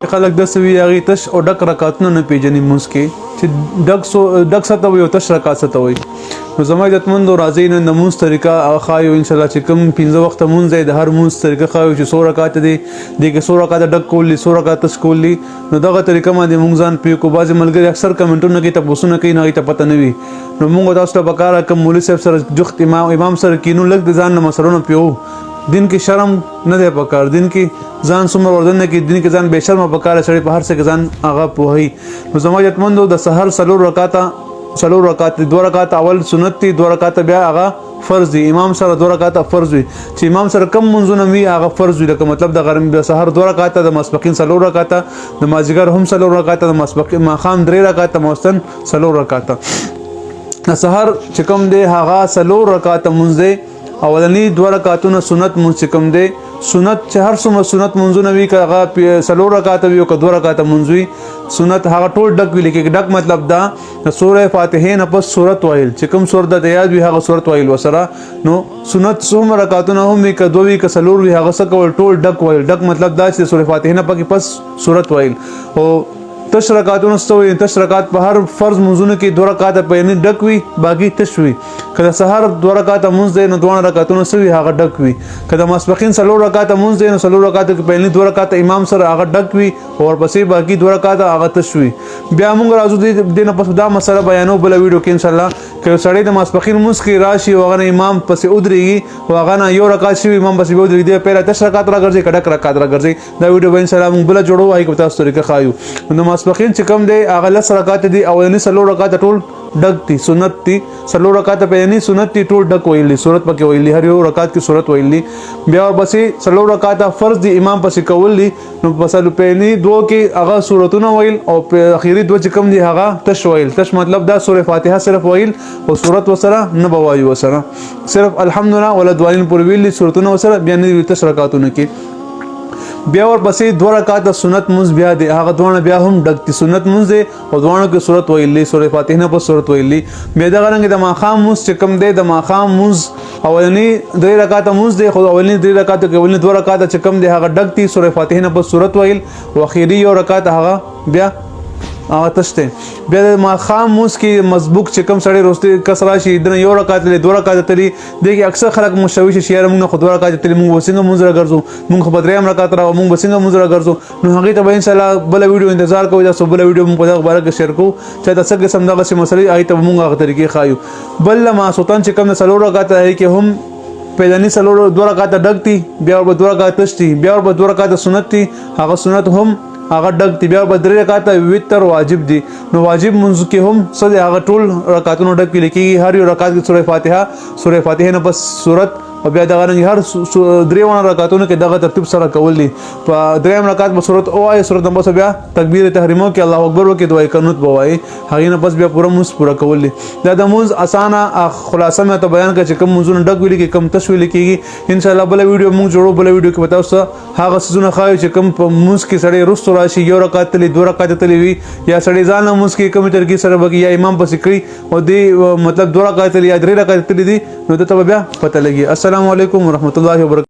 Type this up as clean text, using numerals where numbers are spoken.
خلک د سوي هغه تش او ډک رکعاتونه نه پیژني مونږ کې چې ډک ستوي او تش رکعات ستوي. نو زما عزتمند راځي نن د مونږ طریقه خایو ان شاء الله چې کوم 15 وخت مونږ د هر مونږ طریقه خایو چې 100 رکعات دي د 100 رکعات ډک کولی 100 رکعات تش کولی. نو دغه طریقه باندې مونږ ځان پی کو باز ملګری اکثر کمنټونه کې تاسو نه کوي نه ته پته نه وي. نو مونږ تاسو ته بکاره کوم مولوی صاحب سره جخت امام سره کینو لګ د ځان نه مسرونه پیو. دین کې شرم نه دی پکار، دین کې ځان څومره وردن نه کې دین کې ځان به شرم پکار سړی په هر څه کې ځان هغه پوهي. نو زما عزتمندو د سحر سلور رکعات 2 رکعات اول سنت دي 2 رکعات بیا هغه فرض دي. امام سره 2 رکعات فرض وي چې امام سره کم منځونه وي هغه فرض وي. لکه مطلب د غرم د سحر 2 رکعات د ماسپخین سلور رکعات د مازیګر هم سلور رکعات د ماسپخین ماخام 3 رکعات موستن سلور رکعات. د سحر چې کوم دی هغه سلور رکعات منځ اولنی 2 رکعاتونه سنت مونږ کوم دی سنت چې هر څومره سنت منځونه وي کغه سلور رکعات وي او 2 رکعات منځوي سنت هغه ټول ډک وی لیکي ډک مطلب دا سوره فاتحه نه پس سورت وایل چې کوم سورت د یاد وي هغه سورت وایل وسره. نو سنت څومره رکعاتونه هم وي ک 2 وي ک سلور وي هغه څه ټول ډک وایل. ډک مطلب دا چې سوره فاتحه نه پکې پس سورت وایل او تش رکعاتونه ستوي. تش رکعات په هر فرض منځونه کې 2 رکعات په یعنی ډک وي باقي تش وي. کله سحر 2 رکعات منځ دی نو 2 رکعاتونه سوي هغه ډک وي. کله ماسپخین سلور رکعات منځ دی نو سلور رکعات په یعنی 2 رکعات امام سره هغه ډک وي او ورپسې باقي 2 رکعات هغه تش وي. بیا موږ راځو د نه پس دا مسله بیانو بل ویډیو کې ان شاء الله که سړی د ماسپخین منځ کې راشي او هغه امام پسې ودرېږي او هغه نه یو رکعات شي امام پسې ودرېږي پیله تش رکعات راګرځي کډک رکعات راګرځي. دا ویډیو ان شاء الله موږ بل جوړو هاي کو تاسو طریقه خایو. نو ماسپخین چې کوم دی هغه 10 رکعات دي اولنی سلور رکعات ټول ډک دي سنت دي. سلور رکعات په یعنی سنت دي ټول ډک ویلي صورت پکې ویلي هر یو رکعات کې صورت ویلي. بیا ورپسې سلور رکعات فرض دي امام پسې کولی نو پسلو په یعنی 2 کې هغه سورتونه ویل او په اخیری 2 چې کوم دي هغه تش ویل. تش مطلب دا سوره فاتحه صرف ویل او صورت وسره نه بوایي وسره صرف الحمدلله ولا دوالین پر ویل سورتونه وسره بیا نه تش رکعاتونه کې. بیا ورپسې 2 رکعات سنت منځ بیا دی هغه دوه بیا هم ډک دي سنت منځ او دوه کې صورت ویلې سوره فاتحه نه په صورت ویلې. بیا دا غرنګ د ماخام منځ چې کوم دی د ماخام منځ اولنی 3 رکعات منځ دی خو اولنی 3 رکعات کې اولنی 2 رکعات چې کوم دی هغه ډک دي سوره فاتحه نه په صورت ویل او اخیری یو رکعات هغه بیا تشته. بیا د ماخام موس کې مسبوق چې کوم سړی روستي کسرا شي د یو رکعات له 2 رکعات تلي دغه اکثر خلک مشوش شي یاره موږ خو 2 رکعات تلي موږ وسنګ منځ راګرځو موږ په 3 رکعات را موږ وسنګ منځ راګرځو. نو هغه ته ان شاء الله بل ویډیو انتظار کوئ دا بل ویډیو موږ په دغه باره کې شیر کوو چې دا څنګه سم دغه مسلې هغه ته موږ هغه طریقې خایو. بل ما سلطان چې کوم سلور رکعات هي کې هم پیدانی سلور 2 رکعات ډک دي بیا په 2 رکعات تشتي بیا په 2 رکعات سنت دي هغه سنت هم هغه ډک دی. بیا په 3 رکعات وتر واجب دي نو واجب منځ کې هم صد هغه ټول رکعاتونو ډک لیکي هر یو رکعات کې سوره فاتحه نه بس صورت او بیا دغه رنګ هر 3 رکعاتونو کې دغه ترتیب سره کول دي. په 3 رکعات په صورت او آی صورت نمبر بیا تکبیر تحریمو کې الله اکبر وکي دعای قنوت بوای هغه نه بس بیا پورا کول دي. دا د منځ اسانه خلاصه مې ته بیان کړ چې کوم منځونه ډک ویل کې کوم تشویل کېږي. ان شاء الله بل ویډیو موږ جوړو بل ویډیو کې بتاوسه هغه سيزونه خایو چې کوم په منځ کې سړی رستو راشي یو رکعات تلي 2 رکعات تلي وي یا سړی ځان منځ کې کوم طریقې سره بګي یا امام پسې کړی او دی مطلب 2 رکعات تلي یا 3 رکعات تلي دي نو ته بیا پته لګي. السلام علیکم ورحمت الله وبرکاته.